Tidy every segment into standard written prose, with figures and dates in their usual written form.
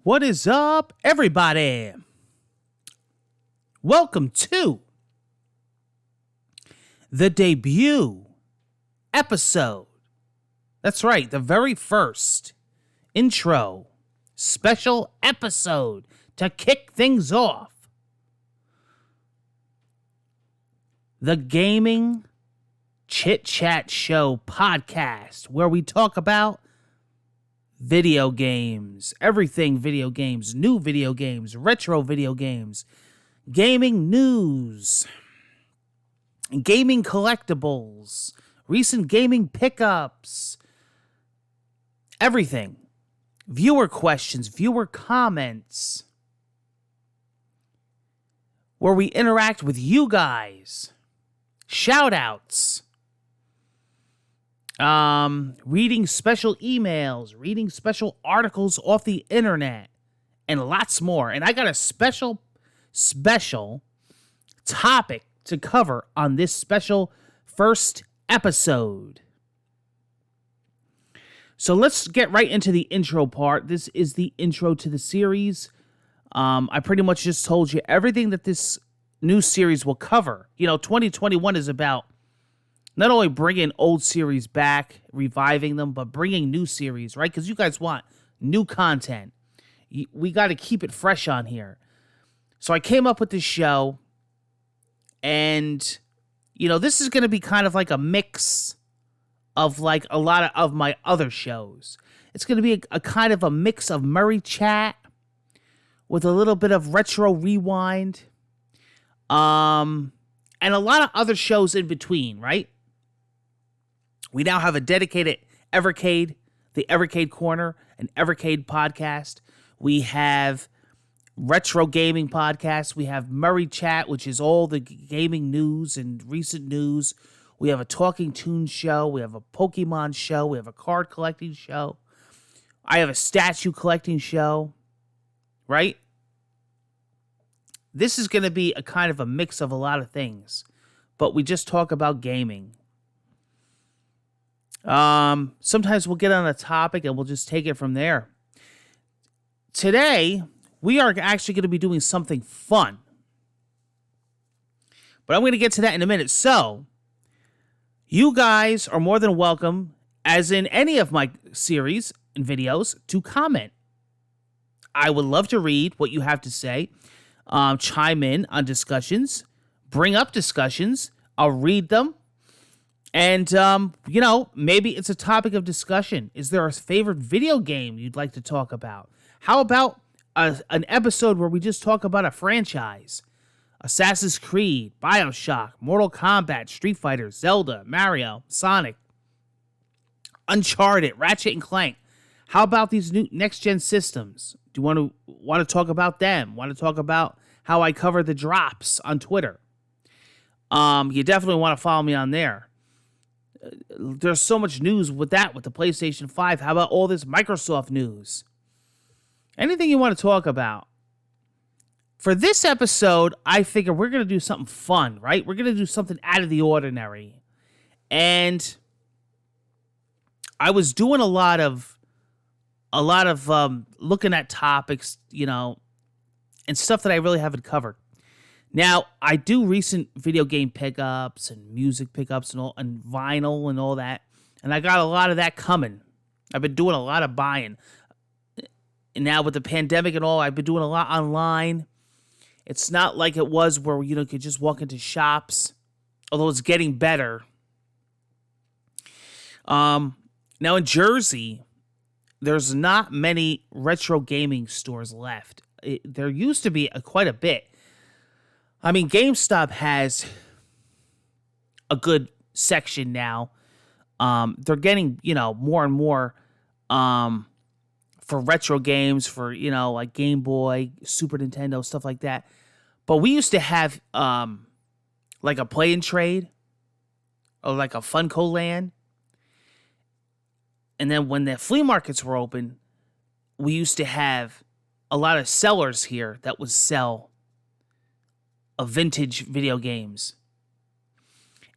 What is up, everybody? Welcome to the debut episode. That's right, the very first intro special episode to kick things off. The Gaming Chit-Chat Show podcast, where we talk about video games, everything video games, new video games, retro video games, gaming news, gaming collectibles, recent gaming pickups, everything. Viewer questions, viewer comments, where we interact with you guys, shout outs. Reading special emails, reading special articles off the internet, and lots more. And I got a special topic to cover on this special first episode. So let's get right into the intro part. This is the intro to the series. I pretty much just told you everything that this new series will cover. 2021 is about not only bringing old series back, reviving them, but bringing new series, right? Because you guys want new content. We got to keep it fresh on here. So I came up with this show, and, this is going to be kind of like a mix of like a lot of my other shows. It's going to be a kind of a mix of Murray Chat with a little bit of Retro Rewind, and a lot of other shows in between, right? We now have a dedicated Evercade, the Evercade Corner, an Evercade podcast. We have Retro Gaming Podcast. We have Murray Chat, which is all the gaming news and recent news. We have a Talking Tunes show. We have a Pokemon show. We have a card collecting show. I have a statue collecting show, right? This is going to be a kind of a mix of a lot of things, but we just talk about gaming. Sometimes we'll get on a topic and we'll just take it from there. Today, we are actually going to be doing something fun, but I'm going to get to that in a minute. So, you guys are more than welcome, as in any of my series and videos, to comment. I would love to read what you have to say. Chime in on discussions, bring up discussions. I'll read them. And, maybe it's a topic of discussion. Is there a favorite video game you'd like to talk about? How about an episode where we just talk about a franchise? Assassin's Creed, BioShock, Mortal Kombat, Street Fighter, Zelda, Mario, Sonic, Uncharted, Ratchet and Clank. How about these new next-gen systems? Do you want to talk about them? Want to talk about how I cover the drops on Twitter? You definitely want to follow me on there. There's so much news with the PlayStation 5. How about all this Microsoft news? Anything you want to talk about. For this episode, I figure we're going to do something fun, right? We're going to do something out of the ordinary. And I was doing a lot of looking at topics, and stuff that I really haven't covered. Now, I do recent video game pickups and music pickups and vinyl and all that. And I got a lot of that coming. I've been doing a lot of buying. And now with the pandemic and all, I've been doing a lot online. It's not like it was where, you could just walk into shops. Although it's getting better. Now in Jersey, there's not many retro gaming stores left. There used to be quite a bit. I mean, GameStop has a good section now. They're getting, more and more for retro games, for, like Game Boy, Super Nintendo, stuff like that. But we used to have like a Play and Trade or like a Funko Land. And then when the flea markets were open, we used to have a lot of sellers here that would sell of vintage video games.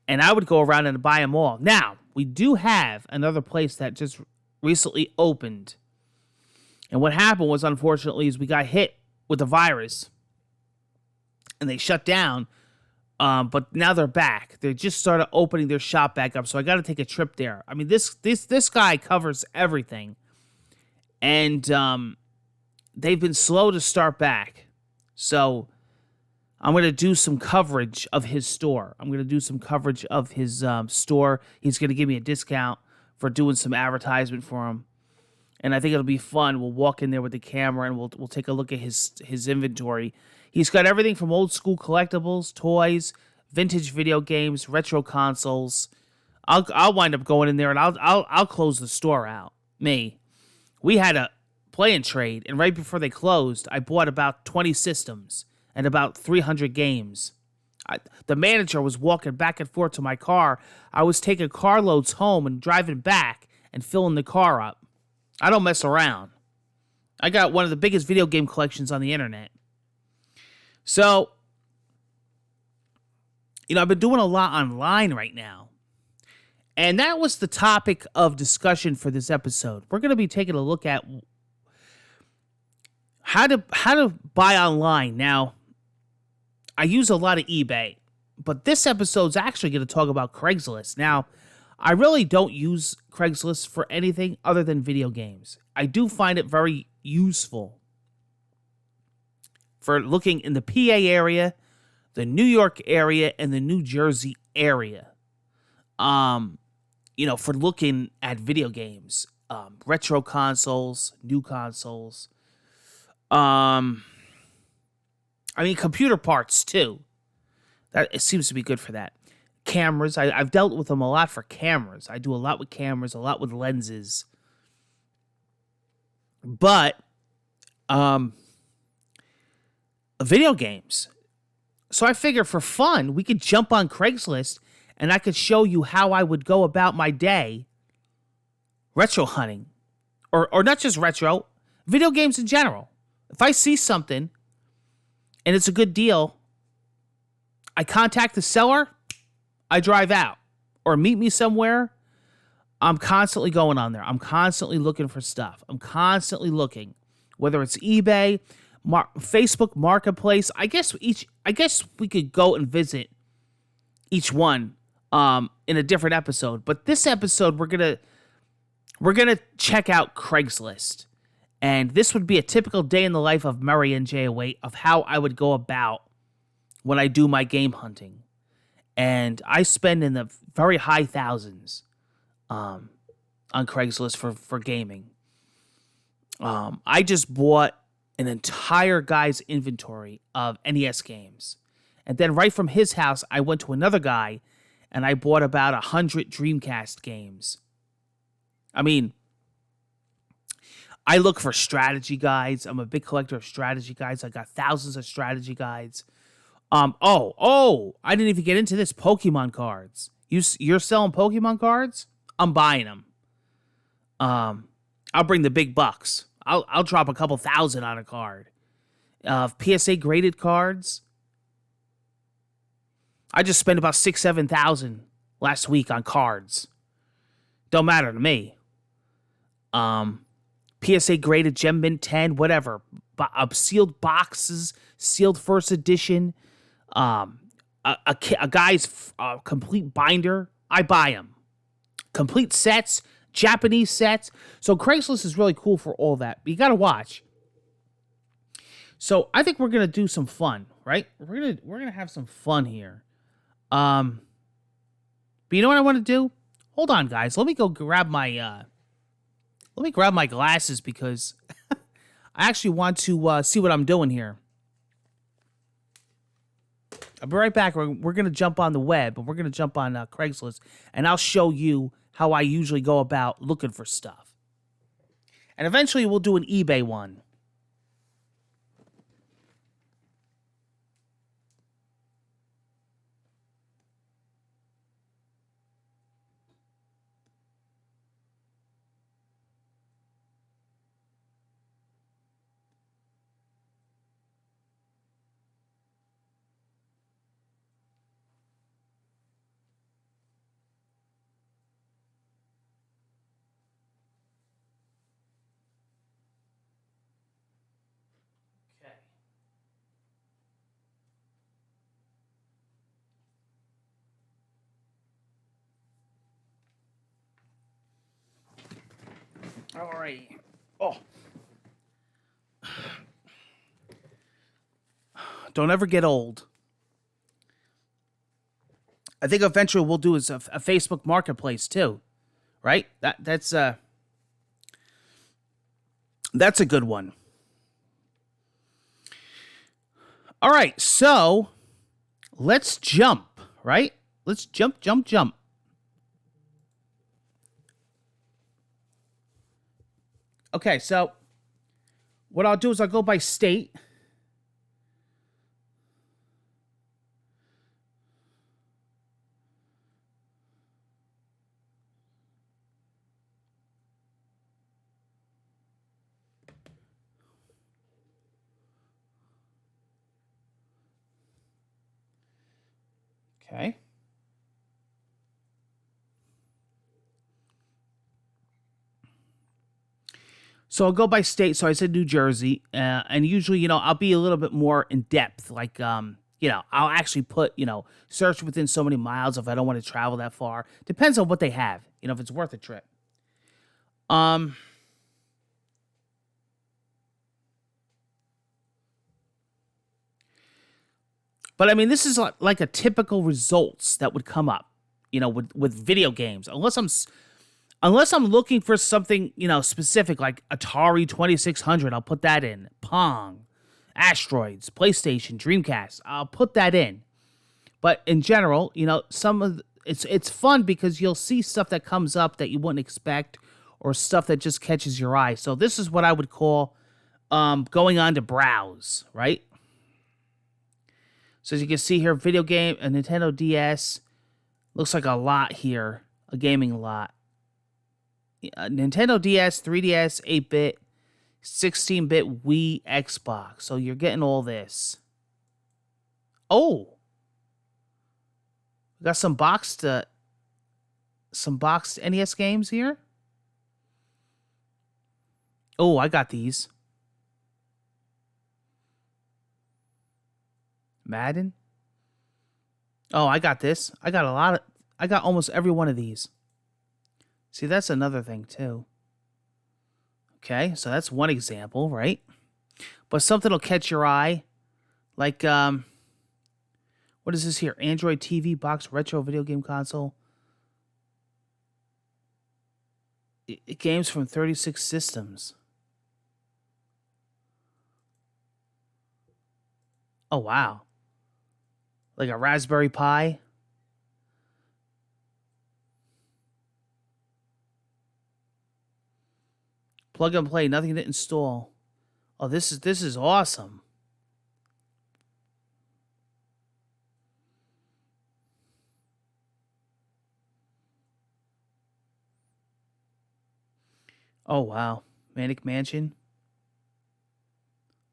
And I would go around and buy them all. Now, we do have another place that just recently opened. And what happened was, unfortunately, is we got hit with the virus and they shut down. But now they're back. They just started opening their shop back up. So I got to take a trip there. I mean, this guy covers everything. And they've been slow to start back. So I'm going to do some coverage of his store. I'm going to do some coverage of his store. He's going to give me a discount for doing some advertisement for him. And I think it'll be fun. We'll walk in there with the camera and we'll take a look at his inventory. He's got everything from old school collectibles, toys, vintage video games, retro consoles. I'll wind up going in there and I'll close the store out. Me. We had a play and trade, and right before they closed, I bought about 20 systems and about 300 games. The manager was walking back and forth to my car. I was taking carloads home and driving back and filling the car up. I don't mess around. I got one of the biggest video game collections on the internet. So, I've been doing a lot online right now. And that was the topic of discussion for this episode. We're going to be taking a look at how to buy online. Now, I use a lot of eBay, but this episode's actually going to talk about Craigslist. Now, I really don't use Craigslist for anything other than video games. I do find it very useful for looking in the PA area, the New York area, and the New Jersey area. For looking at video games, retro consoles, new consoles. Computer parts too. It seems to be good for that. Cameras, I've dealt with them a lot for cameras. I do a lot with cameras, a lot with lenses. But, video games. So I figure for fun, we could jump on Craigslist and I could show you how I would go about my day retro hunting. Or not just retro, video games in general. If I see something and it's a good deal, I contact the seller, I drive out. Or meet me somewhere. I'm constantly going on there. I'm constantly looking for stuff. I'm constantly looking. Whether it's eBay, Facebook Marketplace. I guess we could go and visit each one in a different episode. But this episode, we're gonna check out Craigslist. And this would be a typical day in the life of Murray and J08 of how I would go about when I do my game hunting. And I spend in the very high thousands on Craigslist for gaming. I just bought an entire guy's inventory of NES games. And then right from his house, I went to another guy and I bought about 100 Dreamcast games. I mean, I look for strategy guides. I'm a big collector of strategy guides. I got thousands of strategy guides. I didn't even get into this. Pokemon cards. You're selling Pokemon cards? I'm buying them. I'll bring the big bucks. I'll drop a couple thousand on a card. PSA graded cards. I just spent about 6,000-7,000 last week on cards. Don't matter to me. PSA graded Gem Mint 10, whatever. Sealed boxes, sealed first edition. A guy's complete binder. I buy them. Complete sets, Japanese sets. So Craigslist is really cool for all that. But you got to watch. So I think we're going to do some fun, right? We're going to have some fun here. But you know what I want to do? Hold on, guys. Let me go grab my glasses because I actually want to see what I'm doing here. I'll be right back. We're going to jump on the web, and we're going to jump on Craigslist, and I'll show you how I usually go about looking for stuff. And eventually we'll do an eBay one. All right. Oh, don't ever get old. I think eventually we'll do is a Facebook Marketplace too, right? That's a good one. All right, so let's jump, right? Let's jump. Okay, so what I'll do is I'll go by state. Okay. So I'll go by state. So I said New Jersey, and usually, I'll be a little bit more in depth. Like, I'll actually put, search within so many miles if I don't want to travel that far. Depends on what they have. If it's worth a trip. Um, but I mean, this is like a typical results that would come up, with video games. Unless I'm looking for something, specific like Atari 2600, I'll put that in. Pong, Asteroids, PlayStation, Dreamcast, I'll put that in. But in general, it's fun because you'll see stuff that comes up that you wouldn't expect or stuff that just catches your eye. So this is what I would call going on to browse, right? So as you can see here, video game, a Nintendo DS. Looks like a lot here, a gaming lot. Nintendo DS, 3DS, 8-bit, 16-bit Wii, Xbox. So you're getting all this. Oh, we got some boxed NES games here. Oh, I got these. Madden. Oh, I got this. I got almost every one of these. See, that's another thing too. Okay, so that's one example, right? But something will catch your eye, like what is this here? Android TV box retro video game console. Games from 36 systems. Oh wow, like a Raspberry Pi. Plug and play, nothing to install. Oh, this is awesome. Oh wow, Manic Mansion,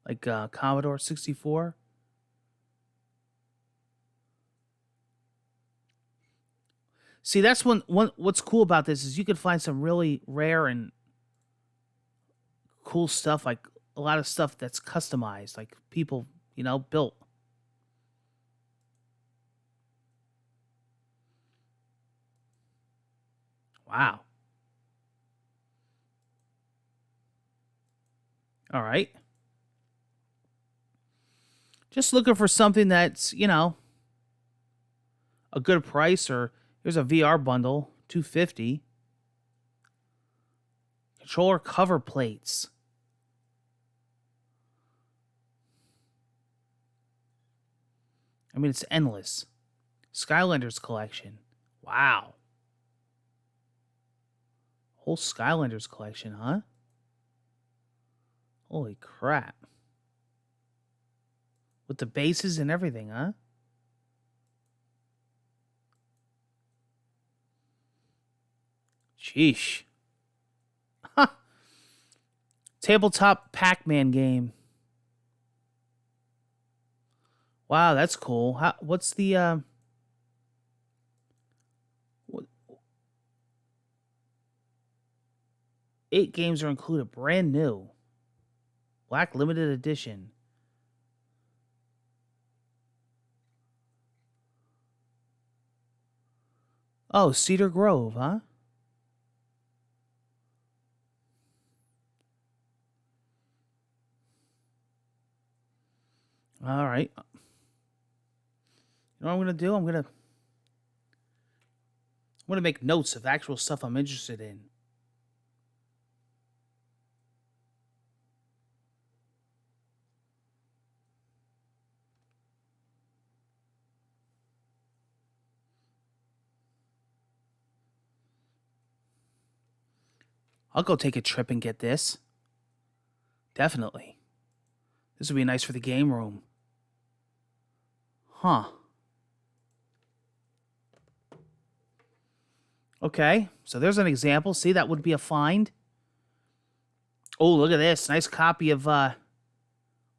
like Commodore 64. See, that's one. What's cool about this is you can find some really rare and cool stuff, like a lot of stuff that's customized, like people, built. Wow. All right. Just looking for something that's, a good price, or here's a VR bundle, 250. Controller cover plates. I mean, it's endless. Skylanders collection. Wow. Whole Skylanders collection, huh? Holy crap. With the bases and everything, huh? Sheesh. Huh. Tabletop Pac-Man game. Wow, that's cool. What's the what, 8 games are included, brand new. Black limited edition. Oh, Cedar Grove, huh? All right. You know what I'm gonna do? I'm gonna make notes of actual stuff I'm interested in. I'll go take a trip and get this. Definitely. This would be nice for the game room. Huh. Okay, so there's an example. See, that would be a find. Oh, look at this. Nice copy of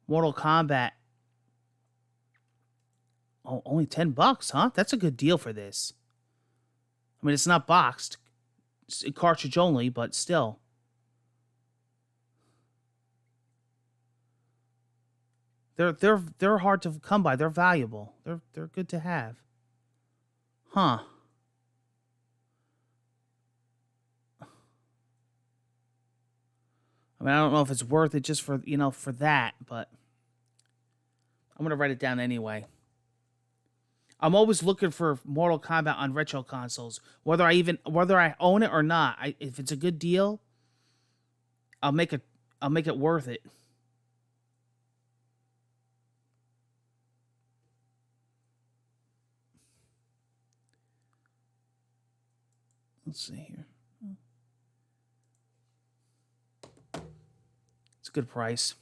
Mortal Kombat. Oh, only $10, huh? That's a good deal for this. I mean, it's not boxed. It's cartridge only, but still. They're hard to come by. They're valuable. They're good to have. Huh. I mean, I don't know if it's worth it just for, for that, but I'm going to write it down anyway. I'm always looking for Mortal Kombat on retro consoles, whether I own it or not. If it's a good deal, I'll make it worth it. Let's see here. It's a good price.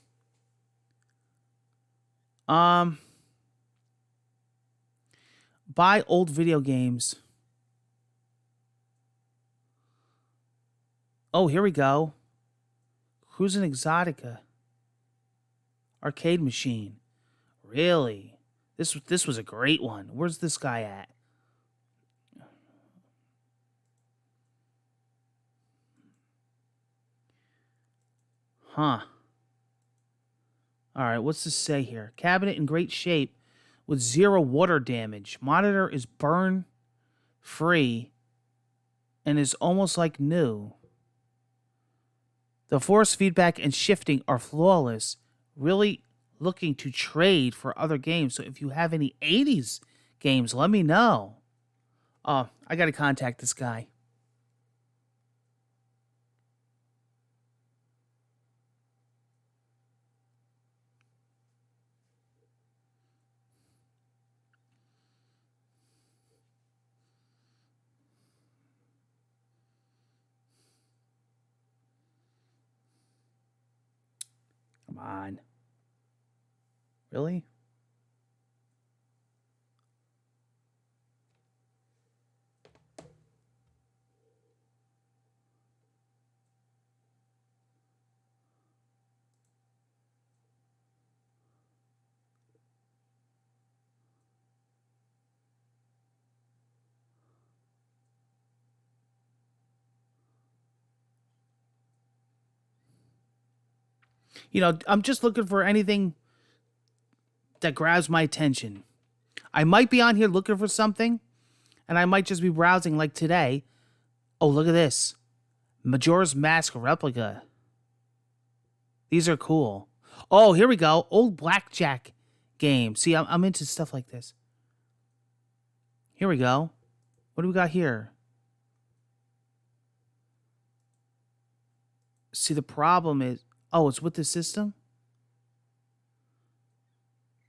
Buy old video games. Oh, here we go. Cruising Exotica. Arcade machine. Really? This was a great one. Where's this guy at? Huh. All right, what's this say here? Cabinet in great shape with 0 water damage. Monitor is burn free and is almost like new. The force feedback and shifting are flawless. Really looking to trade for other games. So if you have any 80s games, let me know. Oh, I got to contact this guy. Come on. Really? I'm just looking for anything that grabs my attention. I might be on here looking for something, and I might just be browsing like today. Oh, look at this. Majora's Mask replica. These are cool. Oh, here we go. Old blackjack game. See, I'm into stuff like this. Here we go. What do we got here? See, the problem is... Oh, it's with the system?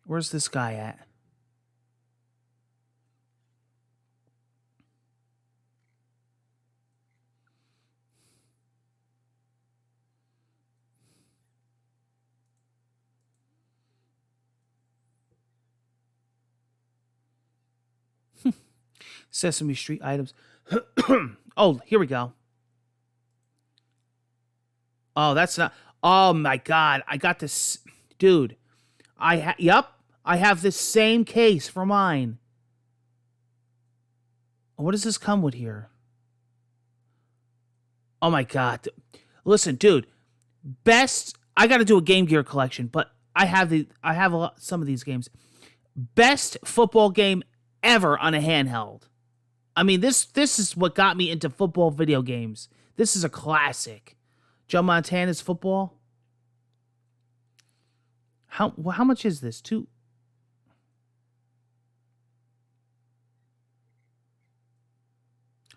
Where's this guy at? Sesame Street items. Oh, here we go. Oh, that's not... Oh, my God. I got this... Dude. Yep. I have this same case for mine. What does this come with here? Oh, my God. Listen, dude. Best... I got to do a Game Gear collection, but I have some of these games. Best football game ever on a handheld. I mean, this is what got me into football video games. This is a classic. Joe Montana's football. How much is this?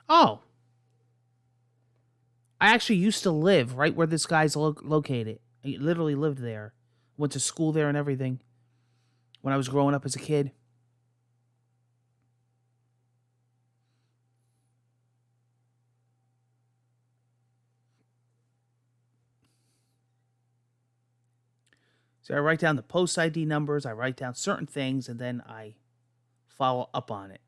Oh, I actually used to live right where this guy's located. I literally lived there. Went to school there and everything when I was growing up as a kid. So I write down the post ID numbers, I write down certain things, and then I follow up on it.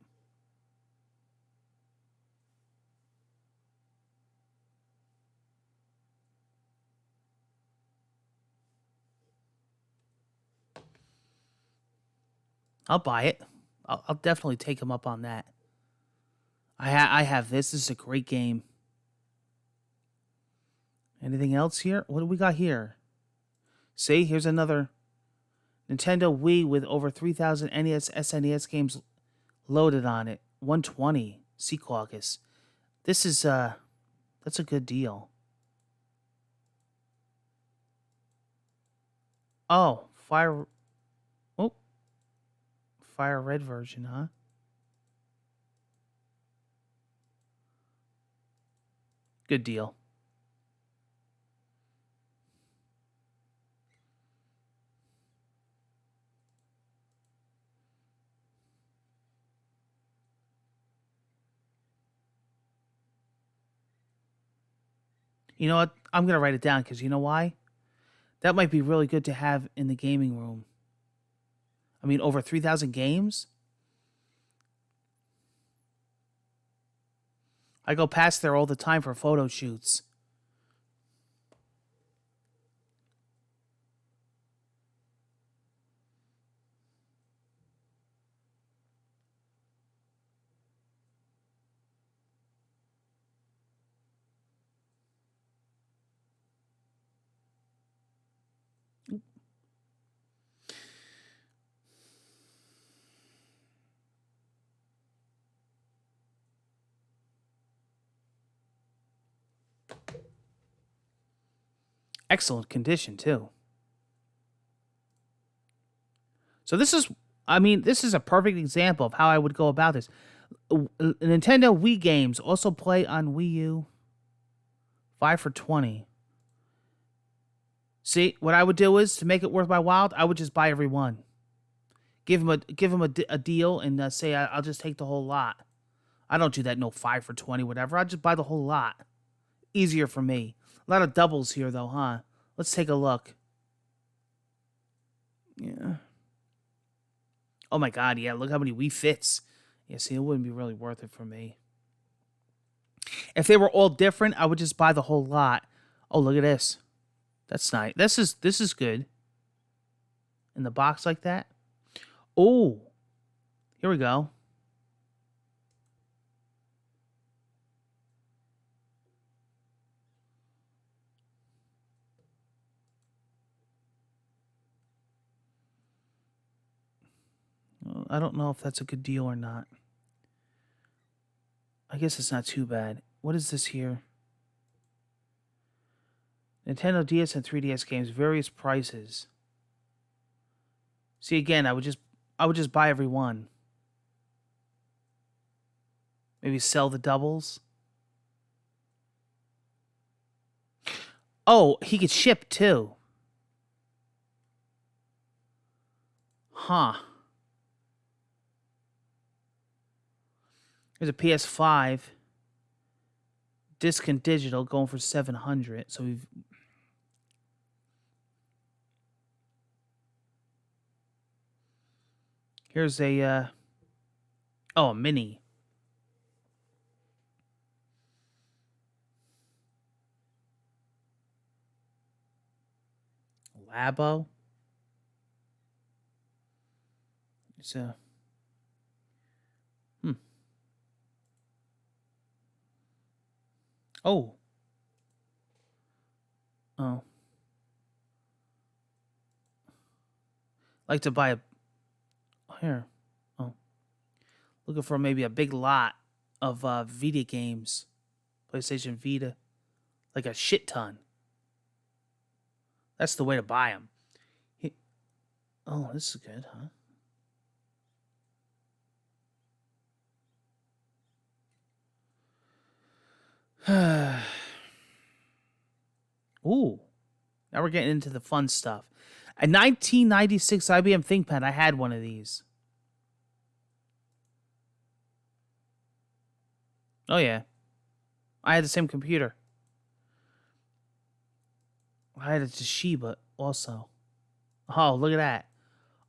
I'll buy it. I'll definitely take him up on that. I have this. This is a great game. Anything else here? What do we got here? See, here's another Nintendo Wii with over 3,000 NES, SNES games loaded on it. 120 Sea Caucus. This is that's a good deal. Oh, oh, Fire Red version, huh? Good deal. You know what? I'm gonna write it down because you know why? That might be really good to have in the gaming room. I mean, over 3,000 games? I go past there all the time for photo shoots. Excellent condition, too. So this is a perfect example of how I would go about this. Nintendo Wii games also play on Wii U. 5 for 20. See, what I would do is to make it worth my while, I would just buy every one. Give him a deal and say I'll just take the whole lot. I don't do that. No 5 for 20, whatever. I just buy the whole lot. Easier for me. A lot of doubles here though, huh? Let's take a look. Yeah. Oh my god, yeah. Look how many Wii Fits. Yeah, see, it wouldn't be really worth it for me. If they were all different, I would just buy the whole lot. Oh, look at this. That's nice. This is good. In the box like that. Oh, here we go. I don't know if that's a good deal or not. I guess it's not too bad. What is this here? Nintendo DS and 3DS games, various prices. See again, I would just buy every one. Maybe sell the doubles. Oh, he could ship too. Huh. There's a PS5. Disc and digital going for 700. So we've here's a a mini. Labo. It's a Oh. Oh. Like to buy a here. Oh. Looking for maybe a big lot of Vita games. PlayStation Vita. Like a shit ton. That's the way to buy them. Oh, this is good, huh? Ooh, now we're getting into the fun stuff. A 1996 IBM ThinkPad. I had one of these. Oh, yeah. I had the same computer. I had a Toshiba also. Oh, look at that.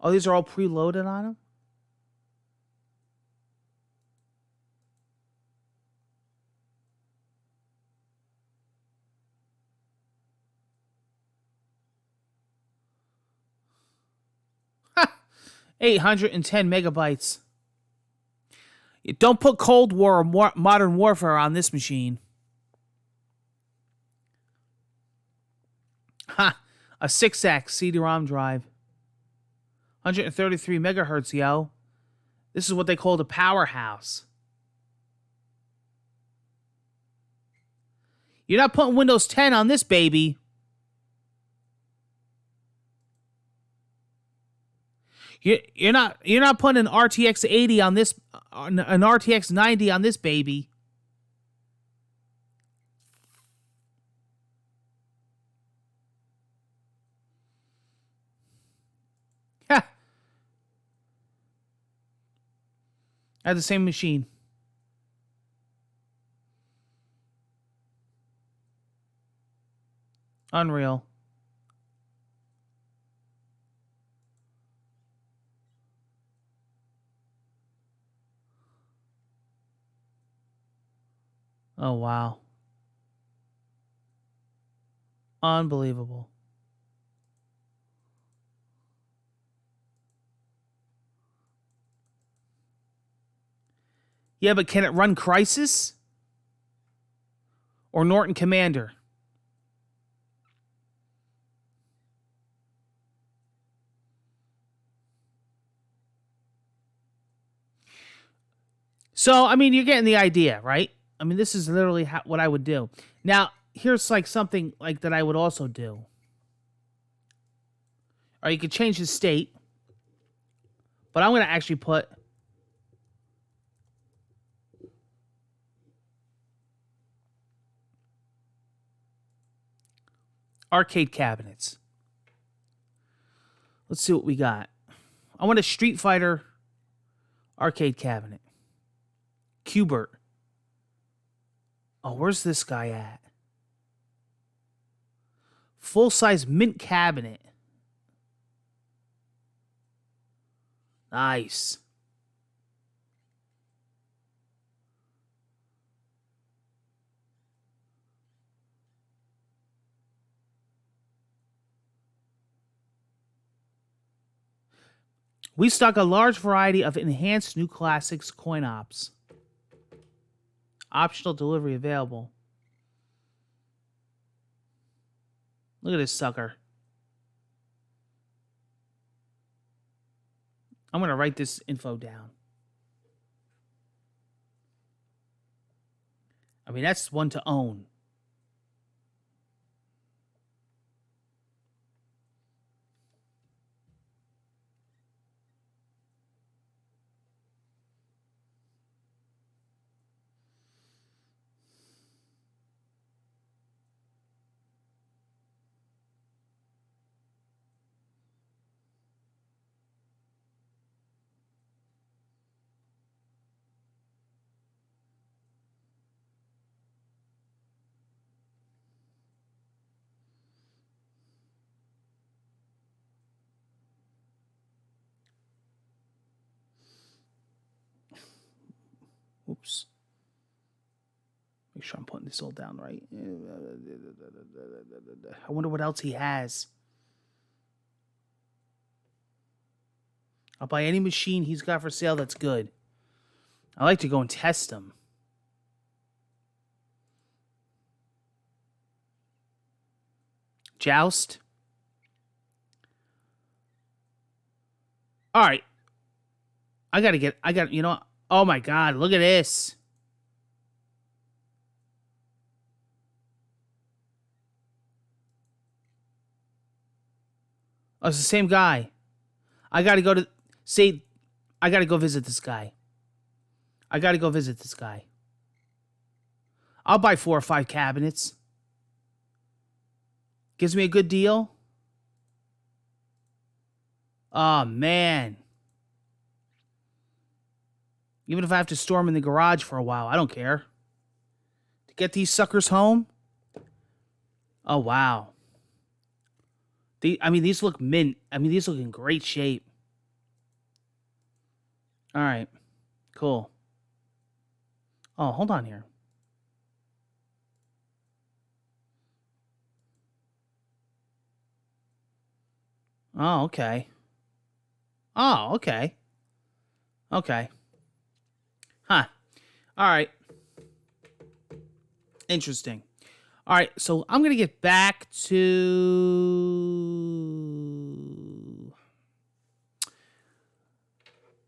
Oh, these are all preloaded on them? Ha! 810 megabytes. Don't put Cold War or Modern Warfare on this machine. Ha! A 6X CD-ROM drive. 133 megahertz, yo. This is what they call the powerhouse. You're not putting Windows 10 on this baby. You're not putting an RTX 80 on this, an RTX 90 on this baby. Ha! I had the same machine. Unreal. Oh, wow. Unbelievable. Yeah, but can it run Crisis? Or Norton Commander? So, I mean, you're getting the idea, right? I mean, this is literally what I would do. Now, here's like something like that I would also do. Or you could change the state. But I'm going to actually put arcade cabinets. Let's see what we got. I want a Street Fighter arcade cabinet. Cubert. Oh, where's this guy at? Full-size mint cabinet. Nice. We stock a large variety of enhanced new classics coin ops. Optional delivery available. Look at this sucker. I'm going to write this info down. I mean, that's one to own. Oops. Make sure I'm putting this all down right. I wonder what else he has. I'll buy any machine he's got for sale that's good. I like to go and test them. Joust. All right. You know, oh my God, look at this. Oh, it's the same guy. I got to go to, see, I got to go visit this guy. I'll buy 4 or 5 cabinets. Gives me a good deal. Oh, man. Even if I have to store them in the garage for a while, I don't care. To get these suckers home. Oh, wow. These look mint. These look in great shape. All right. Cool. Oh, hold on here. Oh, okay. Oh, okay. Okay. Huh. All right. Interesting. All right, so I'm going to get back to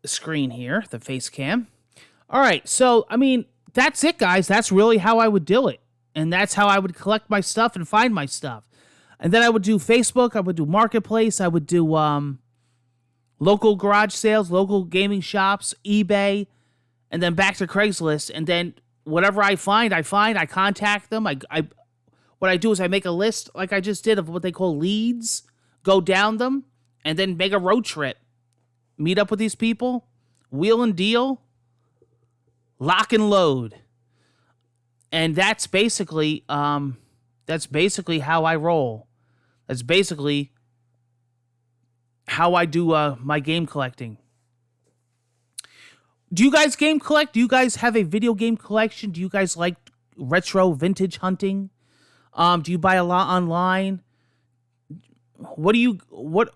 the screen here, the face cam. All right, so, that's it, guys. That's really how I would do it. And that's how I would collect my stuff and find my stuff. And then I would do Facebook. I would do Marketplace. I would do local garage sales, local gaming shops, eBay, and then back to Craigslist. And then whatever I find. I contact them. What I do is I make a list, like I just did, of what they call leads, go down them, and then make a road trip. Meet up with these people, wheel and deal, lock and load. And that's basically how I roll. That's basically how I do my game collecting. Do you guys game collect? Do you guys have a video game collection? Do you guys like retro vintage hunting? Do you buy a lot online? What do you we're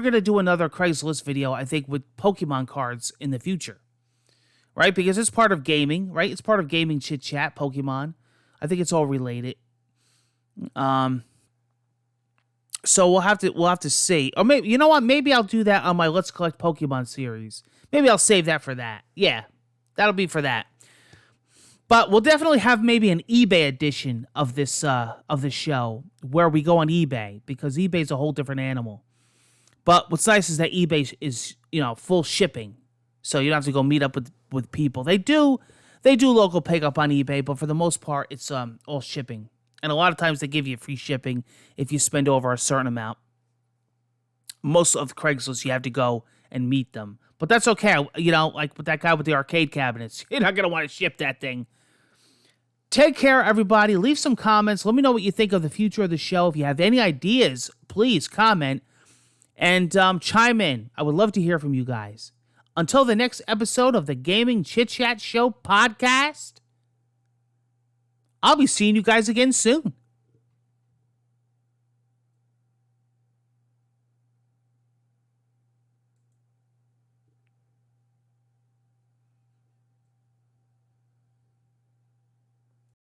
going to do another Craigslist video, I think, with Pokemon cards in the future. Right? Because it's part of gaming, right? It's part of gaming Chit-Chat, Pokemon. I think it's all related. So we'll have to see. Or maybe, you know what? Maybe I'll do that on my Let's Collect Pokemon series. Maybe I'll save that for that. Yeah. That'll be for that. But we'll definitely have maybe an eBay edition of this show where we go on eBay, because eBay's a whole different animal. But what's nice is that eBay is, full shipping. So you don't have to go meet up with people. They do local pickup on eBay, but for the most part, it's all shipping. And a lot of times they give you free shipping if you spend over a certain amount. Most of Craigslist, you have to go and meet them. But that's okay. Like with that guy with the arcade cabinets. You're not going to want to ship that thing. Take care, everybody. Leave some comments. Let me know what you think of the future of the show. If you have any ideas, please comment and chime in. I would love to hear from you guys. Until the next episode of the Gaming Chit-Chat Show podcast, I'll be seeing you guys again soon.